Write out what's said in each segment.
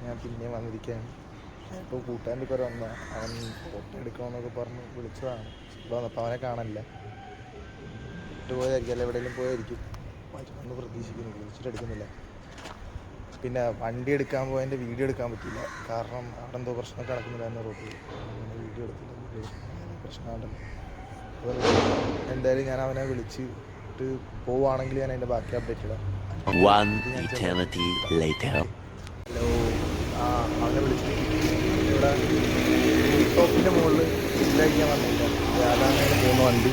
ഞാൻ പിന്നെ വന്നിരിക്കുകയാണ്. ഇപ്പോൾ കൂട്ടുകാരൻ്റെ പേര് വന്ന അവൻ ഫോട്ടോ എടുക്കണമെന്നൊക്കെ പറഞ്ഞ് വിളിച്ചതാണ്. ഇവിടെ വന്നപ്പോൾ അവനെ കാണാനില്ല. പോയതായിരിക്കും, അല്ല എവിടെയെങ്കിലും പോയായിരിക്കും. ഒന്ന് പ്രതീക്ഷിക്കുന്നു, വിളിച്ചിട്ട് എടുക്കുന്നില്ല. പിന്നെ വണ്ടി എടുക്കാൻ പോയതിൻ്റെ വീഡിയോ എടുക്കാൻ പറ്റില്ല, കാരണം അവിടെ എന്തോ പ്രശ്നമൊക്കെ നടക്കുന്നില്ലായിരുന്നു റോഡിൽ. അങ്ങനെ വീഡിയോ എടുത്തില്ല, പ്രശ്നമുണ്ടല്ലോ. എന്തായാലും ഞാൻ അവനെ വിളിച്ചിട്ട് പോവുകയാണെങ്കിൽ ഞാൻ അതിൻ്റെ ബാക്കി അപ്ഡേറ്റ് ഇടാം. ഹലോ, അവനെ വിളിച്ചിട്ട് ഇവിടെ ടോപ്പിൻ്റെ മുകളിൽ ചില്ലായിരിക്കാൻ വന്നില്ല. വ്യാഴാഴ്ച പോകുന്ന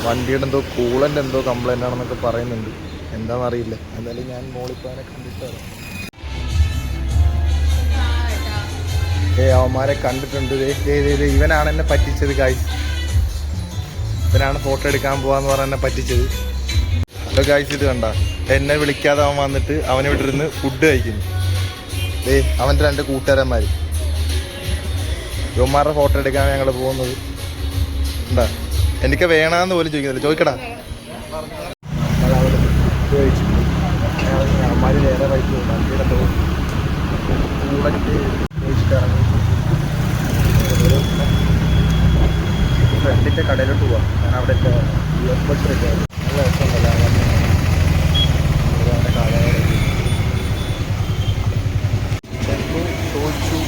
വണ്ടിയുടെ എന്തോ കൂളൻ്റെ എന്തോ കംപ്ലൈൻ്റ് ആണെന്നൊക്കെ പറയുന്നുണ്ട്. എന്താണെന്നറിയില്ല. എന്തായാലും ഞാൻ മോളിപ്പോൾ അവനെ കണ്ടിട്ട് വരാം. അവന്മാരെ കണ്ടിട്ടുണ്ട്. ഇവനാണ് എന്നെ പറ്റിച്ചത് ഗായ്സ്. ഇവനാണ് ഫോട്ടോ എടുക്കാൻ പോവാന്ന് പറഞ്ഞ് എന്നെ പറ്റിച്ചത്. ഹലോ ഗായ്സ്, ഇത് കണ്ട എന്നെ വിളിക്കാതെ അവൻ വന്നിട്ട് അവനിവിടെ ഇരുന്ന് ഫുഡ് കഴിക്കുന്നു. അവൻ്റെ 2 കൂട്ടുകാരന്മാർ. ഇവന്മാരുടെ ഫോട്ടോ എടുക്കാനാണ് ഞങ്ങൾ പോകുന്നത്. എന്താ എനിക്ക് വേണമെന്ന് പോലും ചോദിക്കുന്നില്ല. ചോദിക്കടാ. അമ്മമാർ വേറെ വഴിക്ക് വണ്ടിയുടെ കൂടറ്റ് ചോദിച്ചിട്ടിറങ്ങി ഫ്രണ്ടിൻ്റെ കടയിലോട്ട് പോവാം. ഞാൻ അവിടെ ഇയർബഡ്സ് വെക്കാം. നല്ല രസമുണ്ടല്ലോ അവൻ്റെ കാലങ്ങളിൽ. ചെമ്പ് ചോദിച്ചു,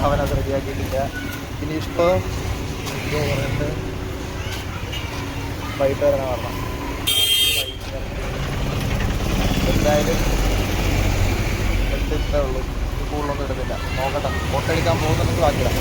അവനത് റെഡിയാക്കിയിട്ടില്ല. ഇനി ഇഷ്ടം എന്തോ പറയുന്നത് വൈകിട്ട് വരണം പറഞ്ഞാൽ. എന്തായാലും എടുത്തിട്ടേ ഉള്ളൂ. കൂടുതലൊന്നും എടുത്തില്ല. നോക്കട്ടെ, ഫോട്ടോ എടുക്കാൻ പോകുന്നുണ്ടെങ്കിൽ ബാക്കിയിടാം.